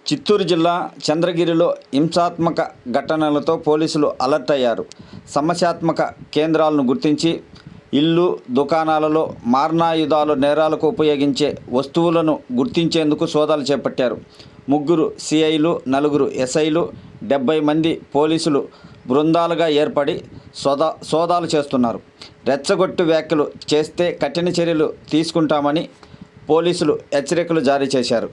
చిత్తూరు జిల్లా చంద్రగిరిలో హింసాత్మక ఘటనలతో పోలీసులు అలర్ట్ అయ్యారు. సమస్యాత్మక కేంద్రాలను గుర్తించి ఇళ్ళు, దుకాణాలలో మారణాయుధాలు నేరాలకు ఉపయోగించే వస్తువులను గుర్తించేందుకు సోదాలు చేపట్టారు. 3 సిఐలు, 4 ఎస్ఐలు, 70 మంది పోలీసులు బృందాలుగా ఏర్పడి సోదాలు చేస్తున్నారు. రెచ్చగొట్టు వ్యాఖ్యలు చేస్తే కఠిన చర్యలు తీసుకుంటామని పోలీసులు హెచ్చరికలు జారీ చేశారు.